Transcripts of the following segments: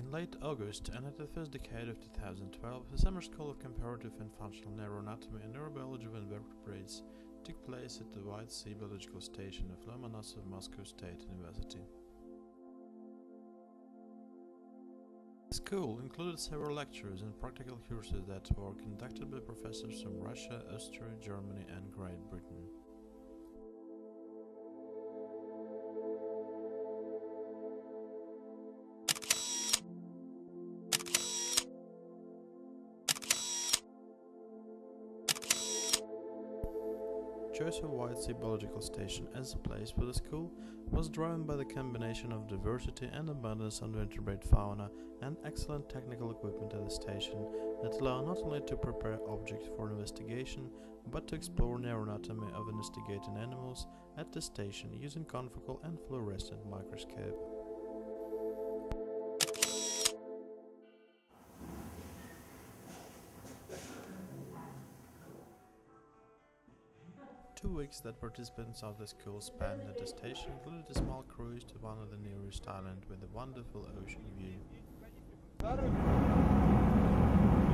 In late August and at the first decade of 2012, the Summer School of Comparative and Functional Neuroanatomy and Neurobiology of Invertebrates took place at the White Sea Biological Station of Lomonosov Moscow State University. The school included several lectures and practical courses that were conducted by professors from Russia, Austria, Germany and Great Britain. Choice of White Sea Biological Station as a place for the school was driven by the combination of diversity and abundance of vertebrate fauna and excellent technical equipment at the station that allow not only to prepare objects for investigation but to explore neuroanatomy of investigating animals at the station using confocal and fluorescent microscope. Two weeks that participants of the school spent at the station included a small cruise to one of the nearest islands with a wonderful ocean view.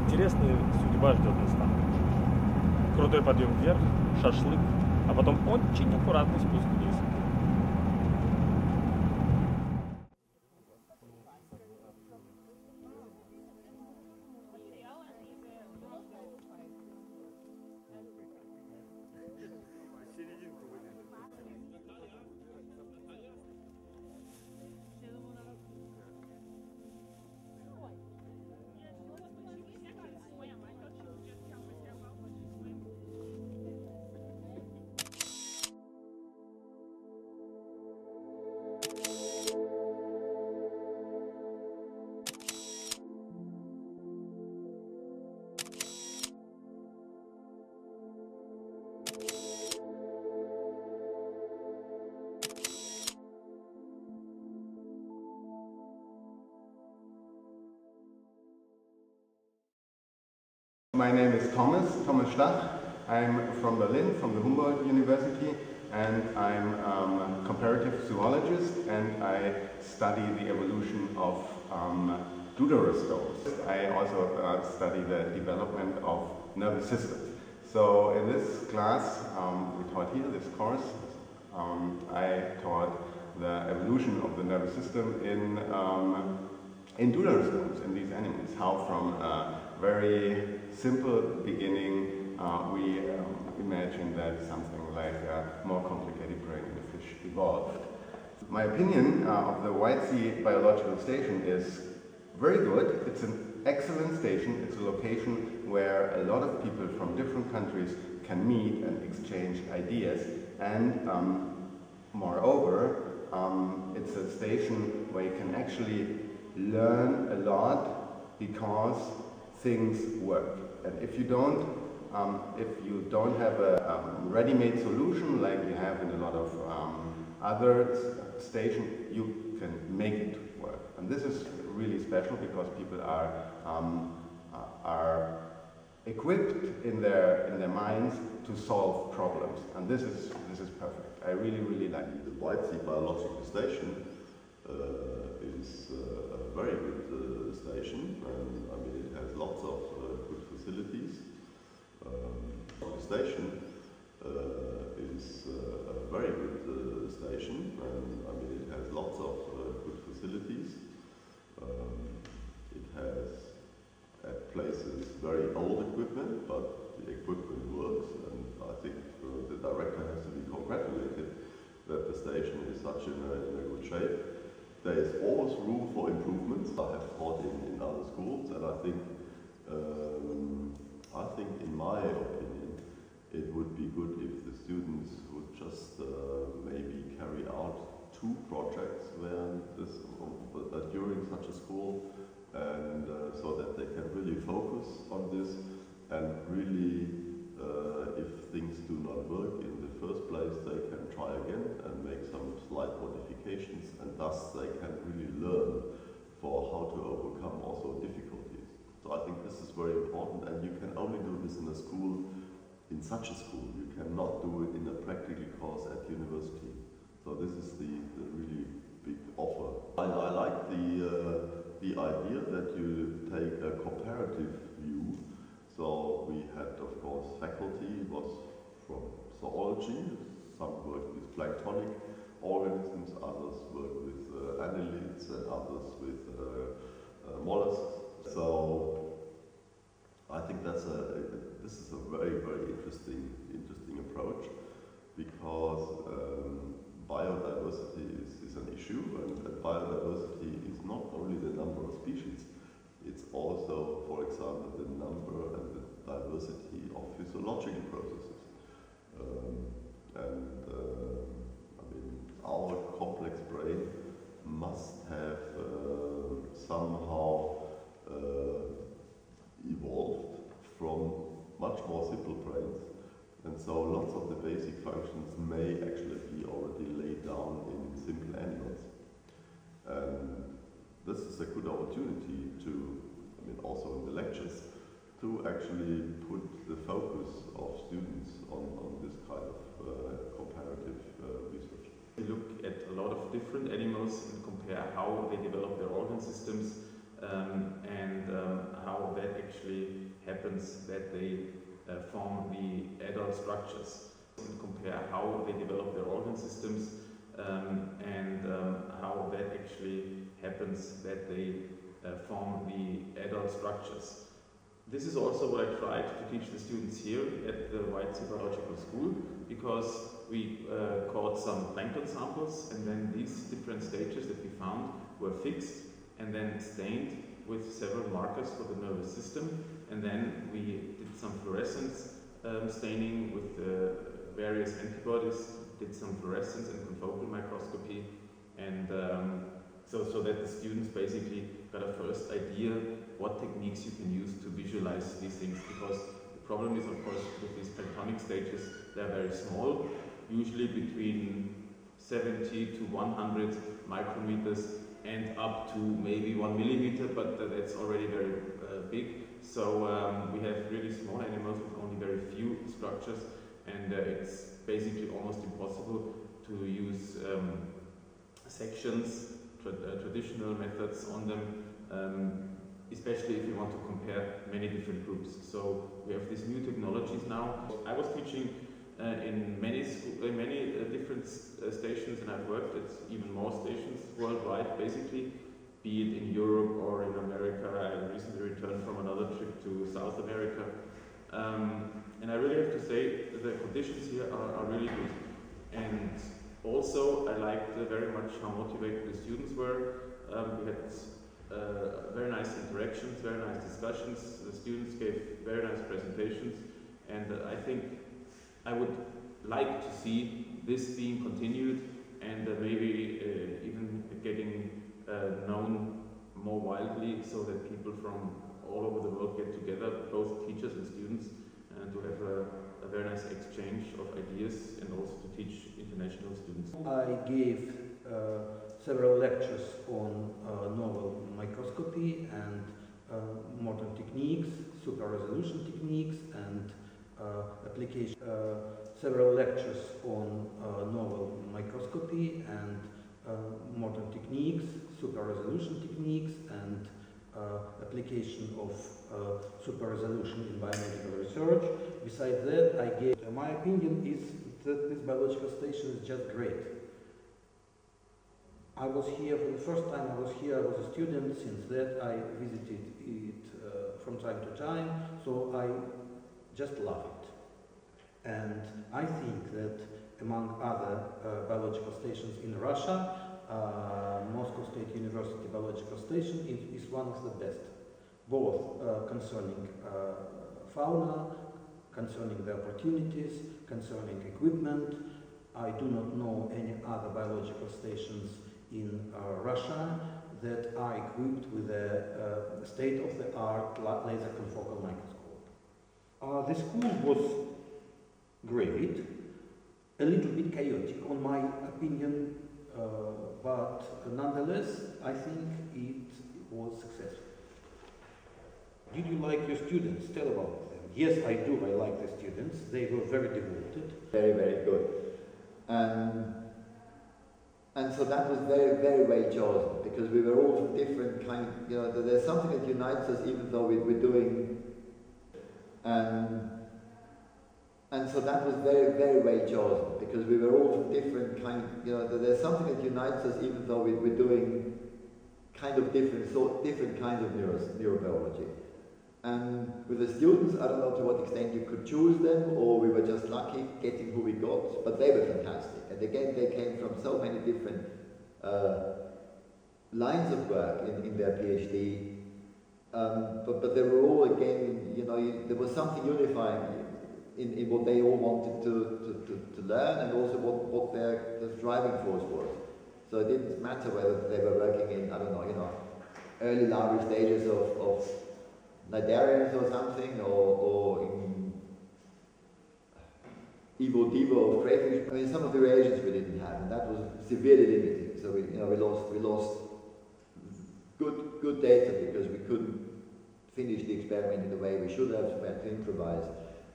Интересная судьба ждет нас там. Крутой подъем вверх, шашлык, а потом очень аккуратный спуск вниз. My name is Thomas Stach. I'm from Berlin, from the Humboldt University, and I'm a comparative zoologist, and I study the evolution of deuterostomes. I also study the development of nervous systems. So in this class, we taught here, this course, I taught the evolution of the nervous system in deuterostomes, in these animals, how from a very simple beginning we imagine that something like a more complicated brain in a fish evolved. My opinion of the White Sea Biological Station is very good. It's an excellent station. It's a location where a lot of people from different countries can meet and exchange ideas, and moreover, it's a station where you can actually learn a lot because things work. And if you don't have a ready-made solution like you have in a lot of other stations, you can make it work. And this is really special because people are equipped in their minds to solve problems, and this is perfect. I really like it. The White Sea Biological Station is a very good station, and I mean it has lots of good facilities. The station is a very good station, and I mean it has lots of good facilities. It has at places very old equipment, but the equipment works, and I think the director has to be congratulated that the station is such in a good shape. There is always room for improvements. I have taught in other schools, and I think in my opinion, it would be good if the students would just maybe carry out 2 projects during such a school, and so that they can really focus on this, and really if things do not work in the first place, they can try again and make some slight modifications, and thus they can really learn for how to overcome also difficulties. So I think this is very important, and you can only do this in a school, in such a school. You cannot do it in a practical course at university. So this is the really big offer. I like the idea you take a comparative view. So we had, of course, faculty was from zoology. Some work with planktonic organisms, others work with annelids, and others with mollusks. So I think this is a very, very interesting approach, because biodiversity is an issue, and biodiversity is not only the number of species, it's also, for example, the number and the diversity of physiological processes. I mean, our complex brain must have somehow evolved from much more simple brains, and so lots of the basic functions may actually be already laid down in simple animals. And this is a good opportunity to, I mean, also in the lectures, to actually put the focus of students on this kind of comparative research. We look at a lot of different animals and compare how they develop their organ systems and how that actually happens, that they form the adult structures. And compare how they develop their organ systems and how that actually happens, that they form the adult structures. This is also what I tried to teach the students here at the White Sea Biological School, because we caught some plankton samples, and then these different stages that we found were fixed and then stained with several markers for the nervous system, and then we did some fluorescence staining with various antibodies, did some fluorescence and confocal microscopy, and so that the students basically got a first idea what techniques you can use to visualize these things, because the problem is, of course, with these planktonic stages, they're very small, usually between 70 to 100 micrometers and up to maybe 1 millimeter, but that's already very big. So we have really small animals with only very few structures, and it's basically almost impossible to use sections, traditional methods on them, especially if you want to compare many different groups. So we have these new technologies now. I was teaching in many different stations, and I've worked at even more stations worldwide, basically, be it in Europe or in America. I recently returned from another trip to South America. And I really have to say that the conditions here are really good. And also, I liked very much how motivated the students were. We had very nice interactions, very nice discussions. The students gave very nice presentations, and I think I would like to see this being continued, and maybe even getting known more widely, so that people from all over the world get together, both teachers and students, and to have a very nice exchange of ideas, and also to teach international students. I gave several lectures on novel microscopy and modern techniques, super resolution techniques, and application. Several lectures on novel microscopy and modern techniques, super resolution techniques, and application of super resolution in biomedical research. Besides that, I gave, my opinion is that this biological station is just great. I was here for the first time. I was a student. Since that, I visited it from time to time, so I just love it. And I think that among other biological stations in Russia, Moscow State University Biological Station is one of the best, both concerning fauna, concerning the opportunities, concerning equipment. I do not know any other biological stations in Russia that are equipped with a state-of-the-art laser confocal microscope. The school was great, a little bit chaotic on my opinion, but nonetheless I think it was successful. Did you like your students? Tell about them. Yes, I do. I like the students. They were very devoted. Very, very good. And so that was very, very well chosen, because we were all from different kind, you know, there's something that unites us even though we're doing, and so that was very, very well chosen, because we were all from different kind, you know, there's something that unites us even though we're doing kind of different kinds of neurobiology. And with the students, I don't know to what extent you could choose them, or we were just lucky getting who we got, but they were fantastic. And again, they came from so many different lines of work in their PhD, but they were all, again, you know, there was something unifying in what they all wanted to learn, and also what their driving force was. So it didn't matter whether they were working in, I don't know, you know, early larval stages of Nidarians or something, or in evo-devo of crayfish. I mean, some of the reagents we didn't have, and that was severely limiting. So we lost good data because we couldn't finish the experiment in the way we should have, so we had to improvise.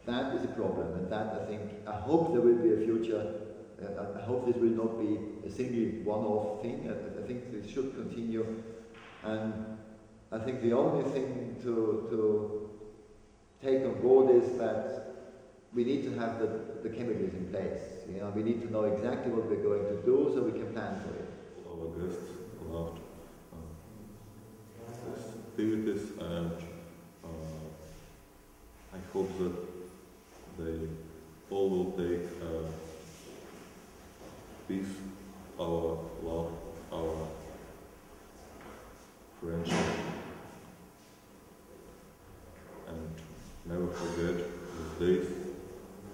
That is a problem, and that I hope there will be a future. I hope this will not be a single one-off thing. I think this should continue, and I think the only thing to take on board is that we need to have the chemicals in place. You know, we need to know exactly what we're going to do so we can plan for it. Our guests loved these activities, and I hope that they all will take peace, our love, our friendship, and never forget the days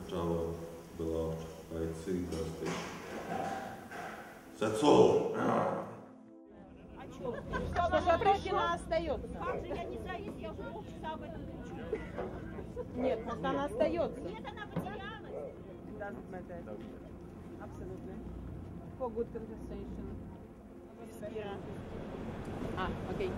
at our beloved IT birthday. That's all. Что Пришина остается? Как же я не завис, я уже полчаса об этом кричу. Нет, может она остается. Нет, она потерялась. Doesn't matter. Absolutely. For good conversation. Yeah. Okay.